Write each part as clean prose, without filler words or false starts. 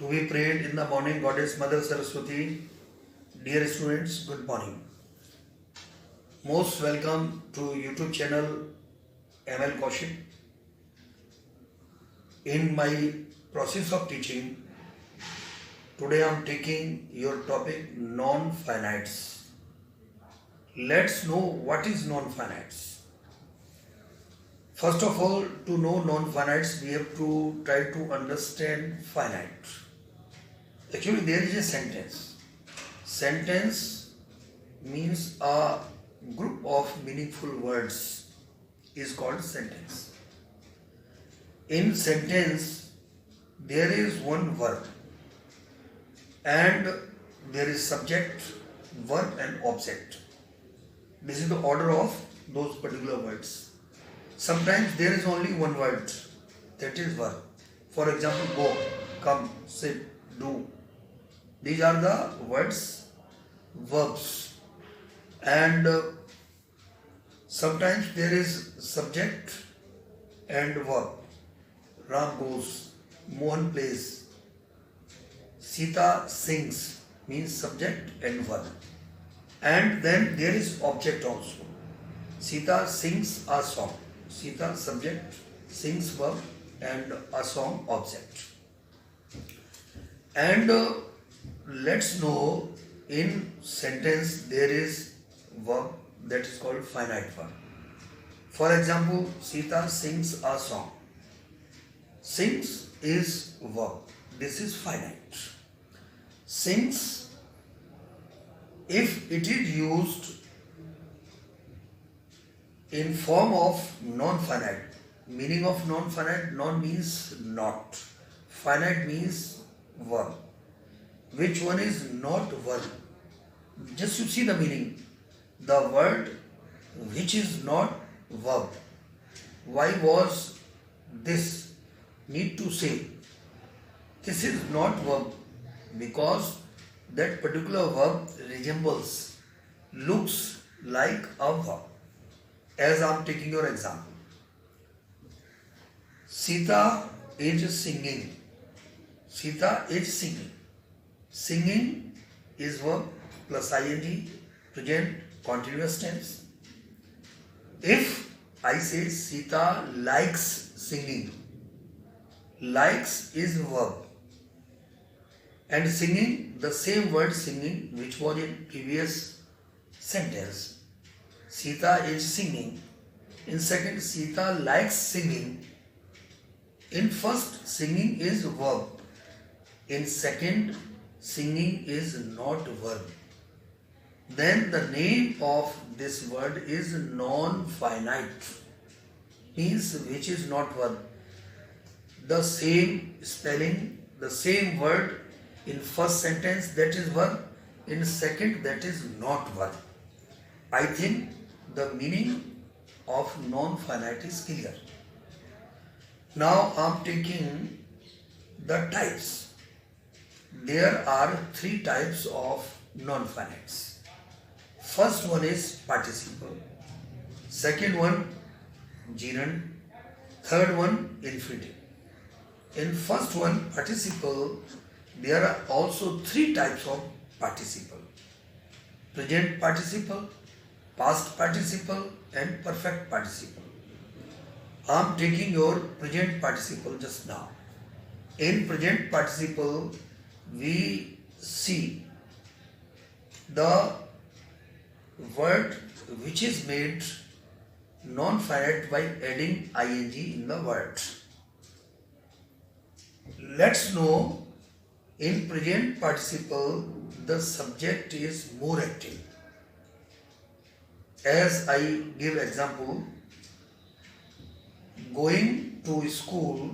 To be prayed in the morning, Goddess Mother Saraswati. Dear students, good morning. Most welcome to YouTube channel ML Kaushik. In my process of teaching, today I am taking your topic non-finites. Let's know what is non-finites. First of all, to know non-finites, we have to try to understand finite. Actually, there is a sentence. Sentence means a group of meaningful words is called sentence. In sentence, there is one verb and there is subject, verb and object. This is the order of those particular words. Sometimes there is only one word, that is verb. For example, go, come, sit, do. These are the words, verbs. And sometimes there is subject and verb. Ram goes, Mohan plays, Sita sings means subject and verb. And then there is object also. Sita sings a song. Sita subject, sings verb and a song object. And let's know in sentence there is verb that is called finite verb. For example, Sita sings a song. Sings is verb. This is finite. Sings, if it is used in form of non-finite, meaning of non-finite, non means not, finite means verb. Which one is not verb? Just you see the meaning. The word which is not verb. Why was this? Need to say this is not verb because that particular verb resembles, looks like a verb. As I am taking your example, Sita is singing. Sita is singing. Singing is verb plus ing, present continuous tense. If I say Sita likes singing, likes is verb. And singing, the same word singing which was in previous sentence. Sita is singing. In second, Sita likes singing. In first, singing is verb. In second, singing is not verb. Then the name of this word is non-finite, means which is not verb. The same spelling, the same word in first sentence that is verb, in second that is not verb. I think the meaning of non-finite is clear. Now I am taking the types. There are three types of non-finites. First one is participle. Second one, gerund. Third one, infinitive. In first one, participle, there are also three types of participle. Present participle, past participle and perfect participle. I am taking your present participle just now. In present participle, we see the word which is made non-finite by adding ing in the word. Let's know in present participle the subject is more active. As I give example, going to school,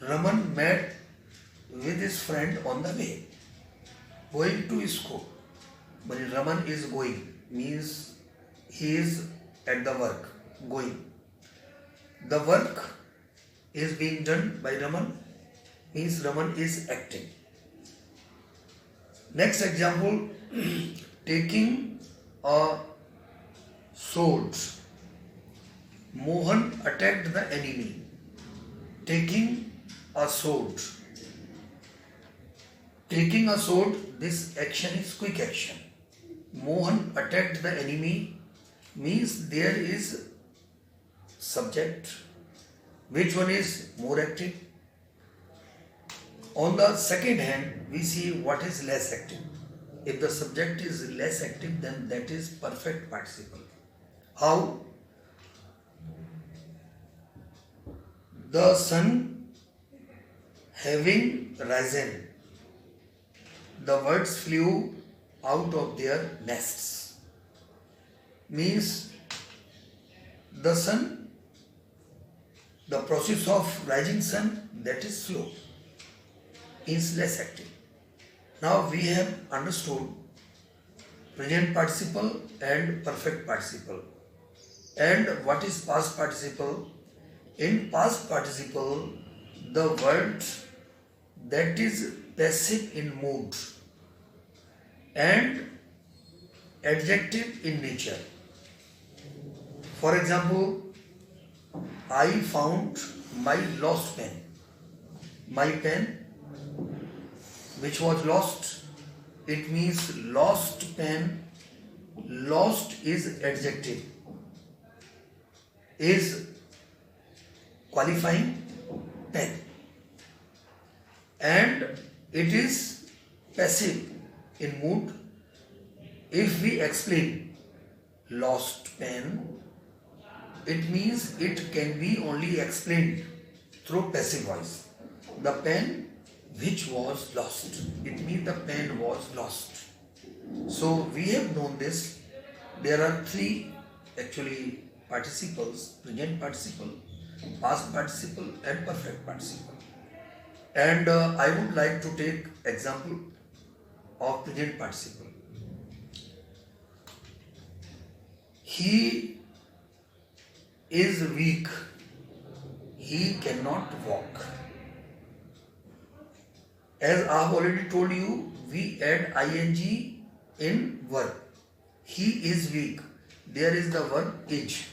Raman met with his friend on the way. Going to school, when Raman is going, means he is at the work, going. The work is being done by Raman, means Raman is acting. Next example, taking a sword. Mohan attacked the enemy. Taking a sword Clicking a sword, this action is quick action. Mohan attacked the enemy means there is subject. Which one is more active? On the second hand, we see what is less active. If the subject is less active, then that is perfect participle. How? The sun having risen, the birds flew out of their nests. Means the sun, the process of rising sun, that is slow, is less active. Now we have understood present participle and perfect participle. And what is past participle? In past participle, the word that is passive in mood and adjective in nature. For example, I found my lost pen. My pen, which was lost, it means lost pen. Lost is adjective, is qualifying pen, and it is passive in mood. If we explain lost pen, it means it can be only explained through passive voice. The pen which was lost, it means the pen was lost. So we have known this. There are three actually participles: present participle, past participle and perfect participle. And I would like to take example of present participle. He is weak. He cannot walk. As I have already told you, we add ing in verb. He is weak. There is the verb is.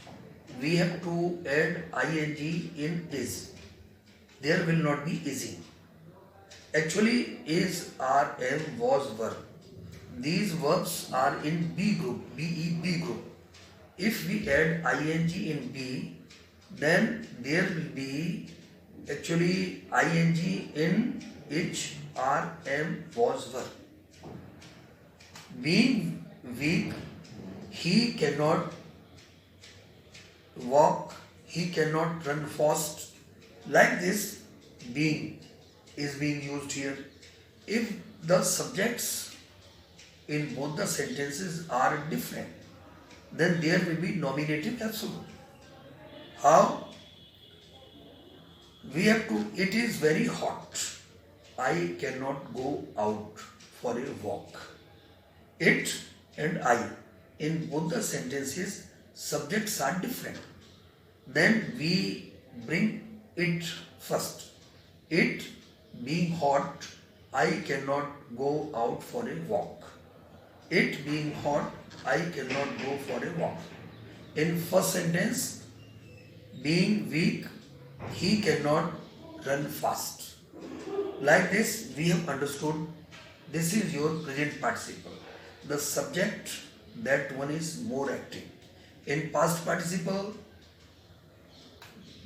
We have to add ing in is. There will not be ising. Actually, is, are, am, was verb. These verbs are in B group, B group. If we add ing in B, then there will be actually ing in which, are, am, was verb. Being weak, he cannot walk, he cannot run fast. Like this, being is being used here. If the subjects in both the sentences are different, then there will be nominative absolute. How? We have to, it is very hot. I cannot go out for a walk. It and I, in both the sentences, subjects are different. Then we bring it first. It being hot, I cannot go out for a walk. It being hot, I cannot go for a walk. In first sentence, being weak, he cannot run fast. Like this, we have understood this is your present participle. The subject, that one is more active. In past participle,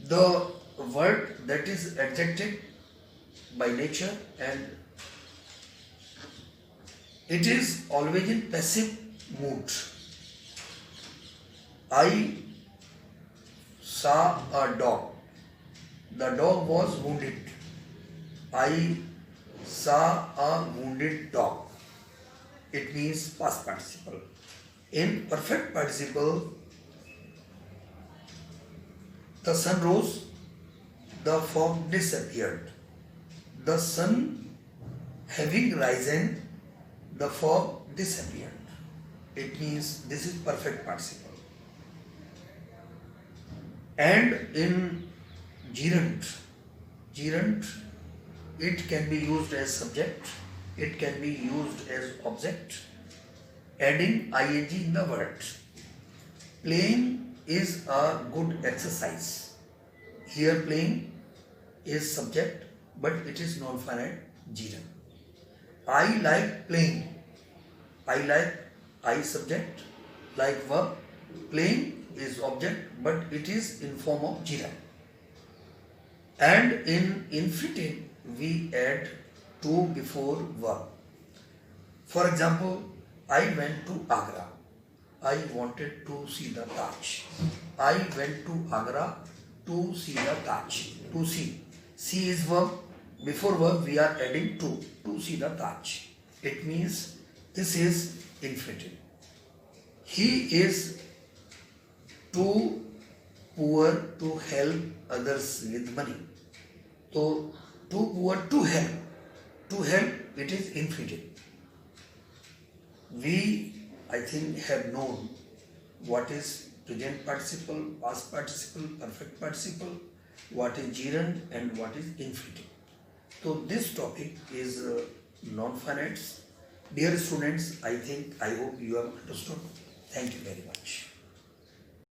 the word that is adjective by nature and it is always in passive mood. I saw a dog. The dog was wounded. I saw a wounded dog. It means past participle. In perfect participle, the sun rose, the fog disappeared. The sun having risen, the fog disappeared. It means this is perfect participle. And in gerund, it can be used as subject, it can be used as object, adding ing in the word. Playing is a good exercise. Here playing is subject, but it is non-finite gerund. I like playing. I like, I subject, like verb. Playing is object, but it is in form of gerund. And in infinitive, we add to before verb. For example, I went to Agra. I wanted to see the Taj. I went to Agra to see the Taj. To see. See is verb. Before verb we are adding to see the Taj. It means this is infinitive. He is too poor to help others with money. So too poor to help. To help, it is infinitive. We, I think, have known what is present participle, past participle, perfect participle, what is gerund and what is infinitive. So this topic is non-finites. Dear students, I hope you have understood. Thank you very much.